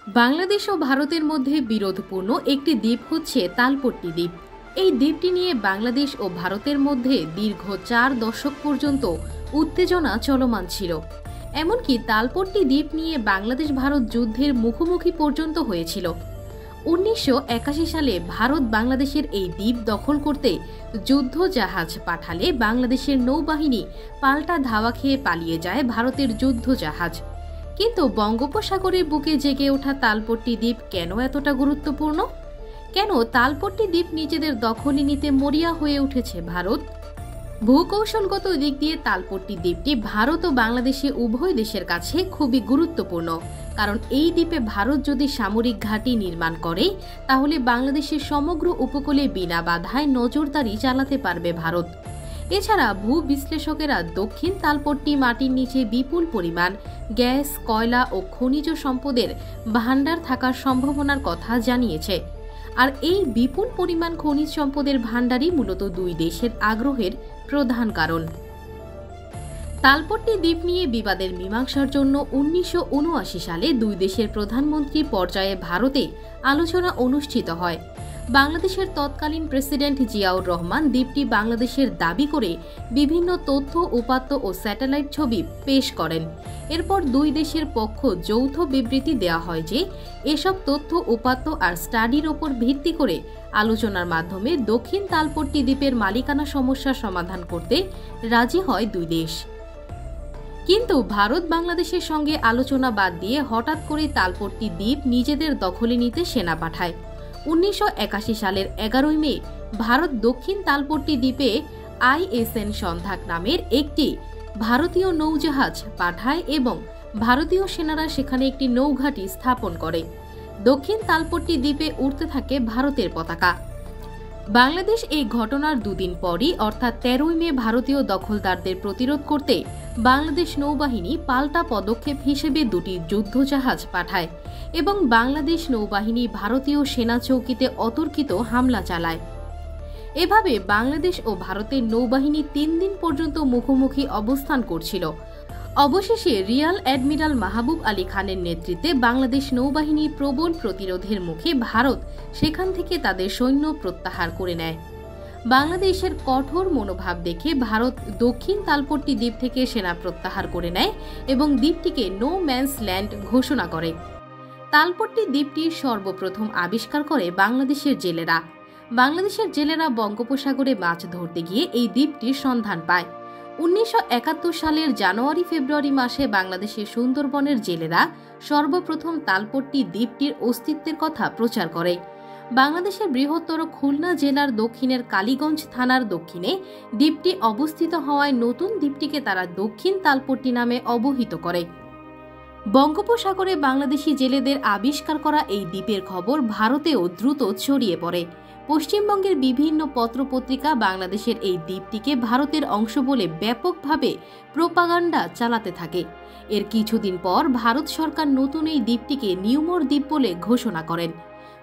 বাংলাদেশ ও ভারতের মধ্যে বিরোধপূর্ণ একটি দ্বীপ হচ্ছে তালপট্টি দ্বীপ। এই দ্বীপটি নিয়ে বাংলাদেশ ও ভারতের মধ্যে দীর্ঘ ৪ দশক পর্যন্ত উত্তেজনা চলমান ছিল। এমনকি তালপট্টি দ্বীপ নিয়ে বাংলাদেশ ভারত যুদ্ধের মুখোমুখি পর্যন্ত হয়েছিল। ১৯৮১ সালে ভারত বাংলাদেশের এই দ্বীপ দখল করতে যুদ্ধ জাহাজ পাঠালে বাংলাদেশের নৌবাহিনী পাল্টা ধাওয়া খেয়ে পালিয়ে যায় ভারতের যুদ্ধ জাহাজ। কিন্তু বঙ্গোপসাগরের বুকে জেগে ওঠা তালপট্টি দ্বীপ কেন এতটা গুরুত্বপূর্ণ? কেন তালপট্টি দ্বীপ নিজেদের দখলে নিতে মরিয়া হয়ে উঠেছে ভারত? ভূকৌশলগত দিক দিয়ে তালপট্টি দ্বীপটি ভারত ও বাংলাদেশে উভয় দেশের কাছে খুবই গুরুত্বপূর্ণ, কারণ এই দ্বীপে ভারত যদি সামরিক ঘাঁটি নির্মাণ করে তাহলে বাংলাদেশের সমগ্র উপকূলে বিনা বাধায় নজরদারি চালাতে পারবে ভারত। এছাড়া ভূ বিশ্লেষকেরা দক্ষিণ তালপট্টি মাটির নিচে বিপুল পরিমাণ গ্যাস, কয়লা ও খনিজ সম্পদের ভাণ্ডার থাকার সম্ভাবনার কথা জানিয়েছে। আর এই বিপুল পরিমাণ খনিজ সম্পদের ভাণ্ডারই মূলত দুই দেশের আগ্রহের প্রধান কারণ। তালপট্টি দ্বীপ নিয়ে বিবাদের মীমাংসার জন্য ১৯৭৯ সালে দুই দেশের প্রধানমন্ত্রী পর্যায়ে ভারতে আলোচনা অনুষ্ঠিত হয়। বাংলাদেশের তৎকালীন প্রেসিডেন্ট জিয়াউর রহমান দ্বীপটি বাংলাদেশের দাবি করে বিভিন্ন তথ্য, উপাত্ত ও স্যাটেলাইট ছবি পেশ করেন। এরপর দুই দেশের পক্ষ যৌথ বিবৃতি দেওয়া হয় যে এসব তথ্য, উপাত্ত আর স্টাডির ওপর ভিত্তি করে আলোচনার মাধ্যমে দক্ষিণ তালপট্টি দ্বীপের মালিকানা সমস্যা সমাধান করতে রাজি হয় দুই দেশ। কিন্তু ভারত বাংলাদেশের সঙ্গে আলোচনা বাদ দিয়ে হঠাৎ করে তালপট্টি দ্বীপ নিজেদের দখলে নিতে সেনা পাঠায়। ১৯৮১ সালের ১১ মে ভারত দক্ষিণ তালপট্টি দ্বীপে ISN সন্ধাক নামের একটি ভারতীয় নৌজাহাজ পাঠায় এবং ভারতীয় সেনারা সেখানে একটি নৌঘাঁটি স্থাপন করে। দক্ষিণ তালপট্টি দ্বীপে উড়তে থাকে ভারতের পতাকা। বাংলাদেশ এই ঘটনার দুদিন পরই অর্থাৎ ১৩ মে ভারতীয় দখলদারদের প্রতিরোধ করতে বাংলাদেশ নৌবাহিনী পাল্টা পদক্ষেপ হিসেবে দুটি যুদ্ধজাহাজ পাঠায় এবং বাংলাদেশ নৌবাহিনী ভারতীয় সেনা চৌকিতে অতর্কিত হামলা চালায়। এভাবে বাংলাদেশ ও ভারতের নৌবাহিনী ৩ দিন পর্যন্ত মুখোমুখি অবস্থান করছিল। অবশেষে রিয়ার অ্যাডমিরাল মাহবুব আলী খানের নেতৃত্বে বাংলাদেশ নৌবাহিনীর প্রবল প্রতিরোধের মুখে ভারত সেখান থেকে তাদের সৈন্য প্রত্যাহার করে নেয়। বাংলাদেশের কঠোর মনোভাব দেখে ভারত দক্ষিণ তালপট্টি দ্বীপ থেকে সেনা প্রত্যাহার করে নেয় এবং দ্বীপটিকে নো ম্যানস ল্যান্ড ঘোষণা করে। তালপট্টি দ্বীপটি সর্বপ্রথম আবিষ্কার করে বাংলাদেশের জেলেরা। বাংলাদেশের জেলেরা বঙ্গোপসাগরে মাছ ধরতে গিয়ে এই দ্বীপটির সন্ধান পায়। ১৯৭১ সালের জানুয়ারি-ফেব্রুয়ারি মাসে বাংলাদেশের সুন্দরবনের জেলেরা সর্বপ্রথম তালপট্টি দ্বীপটির অস্তিত্বের কথা প্রচার করে। বাংলাদেশের বৃহত্তর খুলনা জেলার দক্ষিণের কালীগঞ্জ থানার দক্ষিণে দ্বীপটি অবস্থিত হওয়ায় নতুন দ্বীপটিকে তারা দক্ষিণ তালপট্টি নামে অবহিত করে। বঙ্গোপসাগরে বাংলাদেশি জেলেদের আবিষ্কার করা এই দ্বীপের খবর ভারতেও দ্রুত ছড়িয়ে পড়ে। পশ্চিমবঙ্গের বিভিন্ন পত্রপত্রিকা বাংলাদেশের এই দ্বীপটিকে ভারতের অংশ বলে ব্যাপকভাবে প্রোপাগান্ডা চালাতে থাকে। এর কিছুদিন পর ভারত সরকার নতুন এই দ্বীপটিকে নিউমোর দ্বীপ বলে ঘোষণা করেন।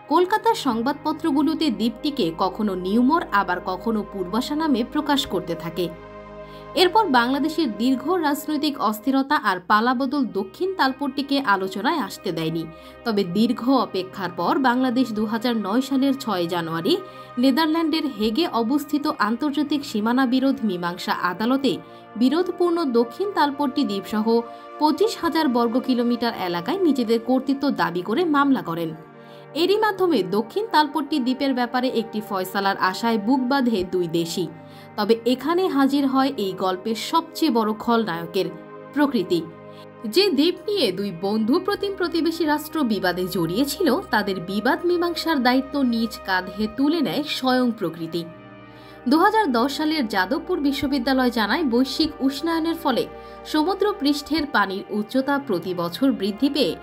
কলকাতার সংবাদপত্রগুলোতে দ্বীপটিকে কখনো নিউমোর, আবার কখনো পূর্বাশা নামে প্রকাশ করতে থাকে। এরপর বাংলাদেশের দীর্ঘ রাজনৈতিক অস্থিরতা আর পালাবদল দক্ষিণ তালপট্টিকে আলোচনায় আসতে দেয়নি। তবে দীর্ঘ অপেক্ষার পর বাংলাদেশ ২০০৯ সালের ৬ জানুয়ারি নেদারল্যান্ডের হেগে অবস্থিত আন্তর্জাতিক সীমানা বিরোধ মীমাংসা আদালতে বিরোধপূর্ণ দক্ষিণ তালপট্টি দ্বীপসহ ২৫,০০০ বর্গ কিলোমিটার এলাকায় নিজেদের কর্তৃত্ব দাবি করে মামলা করেন। এরই মাধ্যমে দক্ষিণ তালপট্টি দ্বীপের ব্যাপারে একটি ফয়সালার আশায় বুক বাঁধে দুই দেশই। তবে এখানে হাজির হয় এই গল্পের সবচেয়ে বড় খলনায়কের প্রকৃতি। যে দ্বীপ নিয়ে দুই বন্ধু প্রতিম প্রতিবেশী রাষ্ট্র বিবাদে জড়িয়েছিল, তাদের বিবাদ মীমাংসার দায়িত্ব নিজ কাঁধে তুলে নেয় স্বয়ং প্রকৃতি। ২০১০ সালের যাদবপুর বিশ্ববিদ্যালয় জানায়, বৈশ্বিক উষ্ণায়নের ফলে সমুদ্র পৃষ্ঠের পানির উচ্চতা প্রতি বছর বৃদ্ধি পেয়ে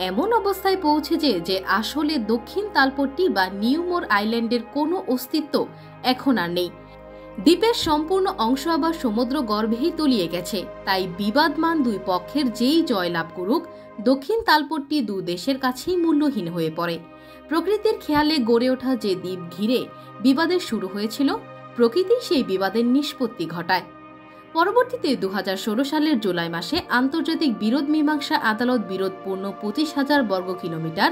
এমন অবস্থায় পৌঁছেছে যে আসলে দক্ষিণ তালপট্টি বা নিউমোর আইল্যান্ডের কোনো অস্তিত্ব এখন আর নেই। দ্বীপের সম্পূর্ণ অংশ আবার সমুদ্র গর্ভেই তলিয়ে গেছে। তাই বিবাদমান দুই পক্ষের যেই জয়লাভ করুক, দক্ষিণ তালপট্টি দু দেশের কাছেই মূল্যহীন হয়ে পড়ে। প্রকৃতির খেয়ালে গড়ে ওঠা যে দ্বীপ ঘিরে বিবাদের শুরু হয়েছিল, প্রকৃতি সেই বিবাদের নিষ্পত্তি ঘটায়। পরবর্তীতে 2016 সালের জুলাই মাসে আন্তর্জাতিক বিরোধ মীমাংসা আদালত বিরোধপূর্ণ 25,000 বর্গ কিলোমিটার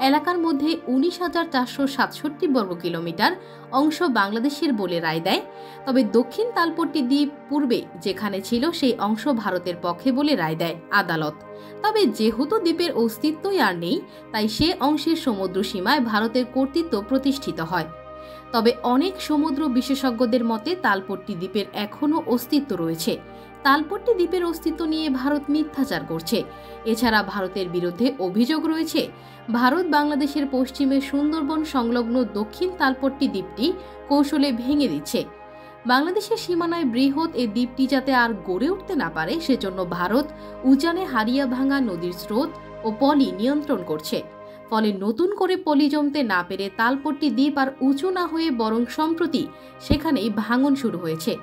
এলাকার মধ্যে 19,467 বর্গ কিলোমিটার অংশ বাংলাদেশের বলে রায় দেয়। তবে দক্ষিণ তালপট্টি দ্বীপ পূর্বে যেখানে ছিল সেই অংশ ভারতের পক্ষে বলে রায় দেয় আদালত। তবে যেহেতু দ্বীপের অস্তিত্বই আর নেই, তাই সে অংশের সমুদ্র সীমায় ভারতের কর্তৃত্ব প্রতিষ্ঠিত হয়। তবে অনেক সমুদ্র বিশেষজ্ঞদের মতে তালপট্টি দ্বীপের এখনও অস্তিত্ব রয়েছে। তালপট্টি দ্বীপের অস্তিত্ব নিয়ে ভারত মিথ্যাচার করছে। এছাড়া ভারতের বিরুদ্ধে অভিযোগ রয়েছে ভারত বাংলাদেশের পশ্চিমে সুন্দরবন সংলগ্ন দক্ষিণ তালপট্টি দ্বীপটি কৌশলে ভেঙে দিচ্ছে। বাংলাদেশের সীমানায় বৃহৎ এই দ্বীপটি যাতে আর গড়ে উঠতে না পারে সেজন্য ভারত উজানে হারিয়াভাঙা নদীর স্রোত ও পলি নিয়ন্ত্রণ করছে। ফলে নতুন করে পলি জমতে না পেরে তালপট্টি দ্বীপ আর উঁচু না হয়ে বরং সম্প্রতি সেখানেই ভাঙন শুরু হয়েছে।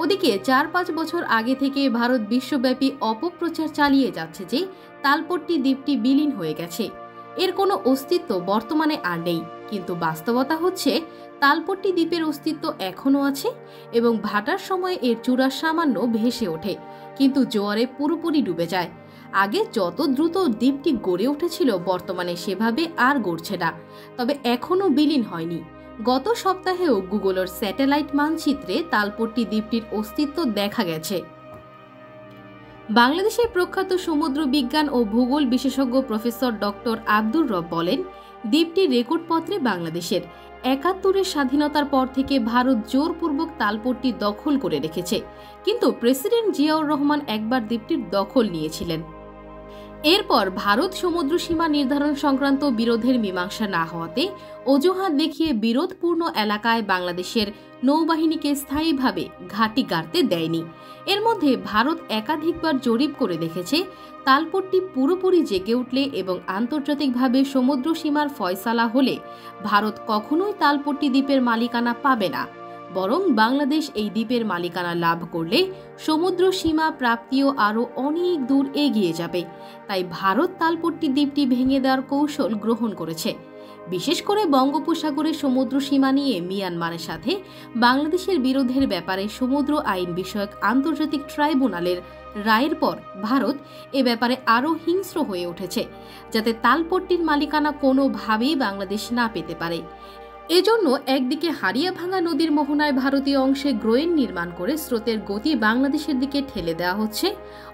ওদিকে 4-5 বছর আগে থেকে ভারত বিশ্বব্যাপী অপপ্রচার চালিয়ে যাচ্ছে যে তালপট্টি দ্বীপটি বিলীন হয়ে গেছে, এর কোনো অস্তিত্ব বর্তমানে আর নেই। কিন্তু বাস্তবতা হচ্ছে তালপট্টি দ্বীপের অস্তিত্ব এখনও আছে এবং ভাটার সময় এর চূড়া সামান্য ভেসে ওঠে, কিন্তু জোয়ারে পুরোপুরি ডুবে যায়। আগে যত দ্রুত দ্বীপটি গড়ে উঠেছিল বর্তমানে সেভাবে আর গড়ছে না, তবে এখনও বিলীন হয়নি। গত সপ্তাহেও গুগলের স্যাটেলাইট মানচিত্রে তালপট্টি দ্বীপটির অস্তিত্ব দেখা গেছে। বাংলাদেশের প্রখ্যাত সমুদ্র বিজ্ঞান ও ভূগোল বিশেষজ্ঞ প্রফেসর ডক্টর আব্দুর রব বলেন, দ্বীপটি রেকর্ডপত্রে বাংলাদেশের। ৭১-এর স্বাধীনতার পর থেকে ভারত জোরপূর্বক তালপট্টি দখল করে রেখেছে, কিন্তু প্রেসিডেন্ট জিয়াউর রহমান একবার দ্বীপটির দখল নিয়েছিলেন। এরপর ভারত সমুদ্র সীমা নির্ধারণ সংক্রান্ত বিরোধের মীমাংসা না হওয়াতে অজুহাত দেখিয়ে বিরোধপূর্ণ এলাকায় বাংলাদেশের নৌবাহিনীকে স্থায়ীভাবে ঘাঁটি গাড়তে দেয়নি। এর মধ্যে ভারত একাধিকবার জরিপ করে দেখেছে তালপট্টি পুরোপুরি জেগে উঠলে এবং আন্তর্জাতিকভাবে সমুদ্র সীমার ফয়সালা হলে ভারত কখনোই তালপট্টি দ্বীপের মালিকানা পাবে না, বরং বাংলাদেশ এই দ্বীপের মালিকানা লাভ করলে সমুদ্র সীমা প্রাপ্তিও আরও অনেক দূর এগিয়ে যাবে। তাই ভারত তালপট্টি দ্বীপটি ভেঙে দেওয়ার কৌশল গ্রহণ করেছে। বিশেষ করে বঙ্গোপসাগরের সমুদ্র সীমা নিয়ে মিয়ানমারের সাথে বাংলাদেশের বিরোধের ব্যাপারে সমুদ্র আইন বিষয়ক আন্তর্জাতিক ট্রাইব্যুনালের রায়ের পর ভারত এ ব্যাপারে আরও হিংস্র হয়ে উঠেছে, যাতে তালপট্টির মালিকানা কোনোভাবেই বাংলাদেশ না পেতে পারে। এজন্য একদিকে হারিয়াভাঙা নদীর মোহনায় ভারতীয় অংশে গ্রোয়েন নির্মাণ করে স্রোতের গতি বাংলাদেশের দিকে ঠেলে দেওয়া হচ্ছে,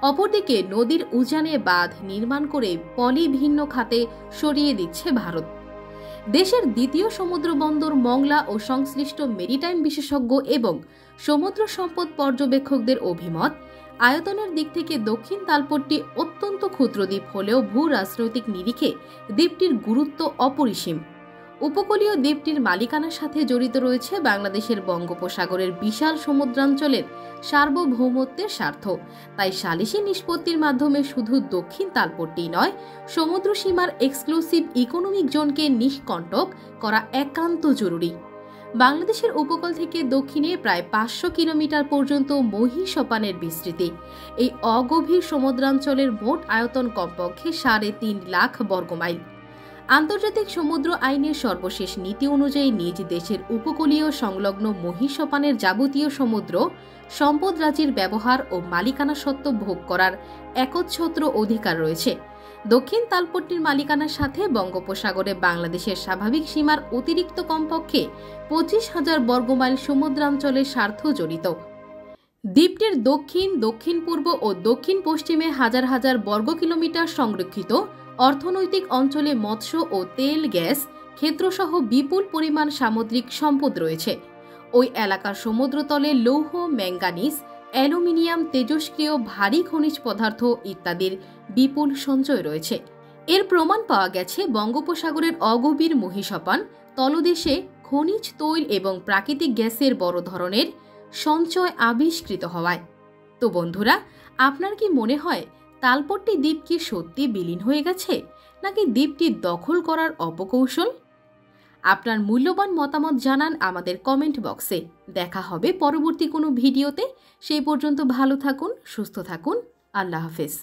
অপরদিকে নদীর উজানে বাঁধ নির্মাণ করে পলি ভিন্ন খাতে সরিয়ে দিচ্ছে ভারত। দেশের দ্বিতীয় সমুদ্র বন্দর মংলা ও সংশ্লিষ্ট মেরিটাইম বিশেষজ্ঞ এবং সমুদ্র সম্পদ পর্যবেক্ষকদের অভিমত, আয়তনের দিক থেকে দক্ষিণ তালপট্টি অত্যন্ত ক্ষুদ্র দ্বীপ হলেও ভূ রাজনৈতিক নিরিখে দ্বীপটির গুরুত্ব অপরিসীম। উপকূলীয় দ্বীপটির মালিকানার সাথে জড়িত রয়েছে বাংলাদেশের বঙ্গোপসাগরের বিশাল সমুদ্রাঞ্চলের সার্বভৌমত্বের স্বার্থ। তাই সালিসি নিষ্পত্তির মাধ্যমে শুধু দক্ষিণ তালপট্টি নয়, সমুদ্র সীমার এক্সক্লুসিভ ইকোনমিক জোনকে নিষ্কণ্টক করা একান্ত জরুরি। বাংলাদেশের উপকূল থেকে দক্ষিণে প্রায় 500 কিলোমিটার পর্যন্ত মহীসোপানের বিস্তৃতি। এই অগভীর সমুদ্রাঞ্চলের মোট আয়তন কমপক্ষে 3.5 লাখ বর্গমাইল। আন্তর্জাতিক সমুদ্র আইনের সর্বশেষ নীতি অনুযায়ী নিজ দেশের উপকূলীয় সংলগ্ন মহীসোপানের যাবতীয় সমুদ্র সম্পদ রাজির ব্যবহার ও মালিকানা সত্ত্ব ভোগ করার একচ্ছত্র অধিকার রয়েছে। দক্ষিণ তালপট্টির মালিকানার সাথে বঙ্গোপসাগরে বাংলাদেশের স্বাভাবিক সীমার অতিরিক্ত কমপক্ষে 25,000 বর্গমাইল সমুদ্রাঞ্চলের স্বার্থ জড়িত। দ্বীপটির দক্ষিণ, দক্ষিণ পূর্ব ও দক্ষিণ পশ্চিমে হাজার হাজার বর্গ কিলোমিটার সংরক্ষিত অর্থনৈতিক অঞ্চলে মৎস্য ও তেল গ্যাস ক্ষেত্রসহ বিপুল পরিমাণ সামুদ্রিক সম্পদ রয়েছে। ওই এলাকার সমুদ্রতলে লৌহ, ম্যাঙ্গানিজ, অ্যালুমিনিয়াম, তেজস্ক্রিয় ভারী খনিজ পদার্থ ইত্যাদির বিপুল সঞ্চয় রয়েছে। এর প্রমাণ পাওয়া গেছে বঙ্গোপসাগরের অগভীর মহীসোপান তলদেশে খনিজ তৈল এবং প্রাকৃতিক গ্যাসের বড় ধরনের সঞ্চয় আবিষ্কৃত হওয়ায়। তো বন্ধুরা, আপনার কি মনে হয় তালপট্টি দ্বীপ কি সত্যি বিলীন হয়ে গেছে, নাকি দ্বীপটি দখল করার অপকৌশল? আপনার মূল্যবান মতামত জানান আমাদের কমেন্ট বক্সে। দেখা হবে পরবর্তী কোনো ভিডিওতে। সেই পর্যন্ত ভালো থাকুন, সুস্থ থাকুন। আল্লাহ হাফেজ।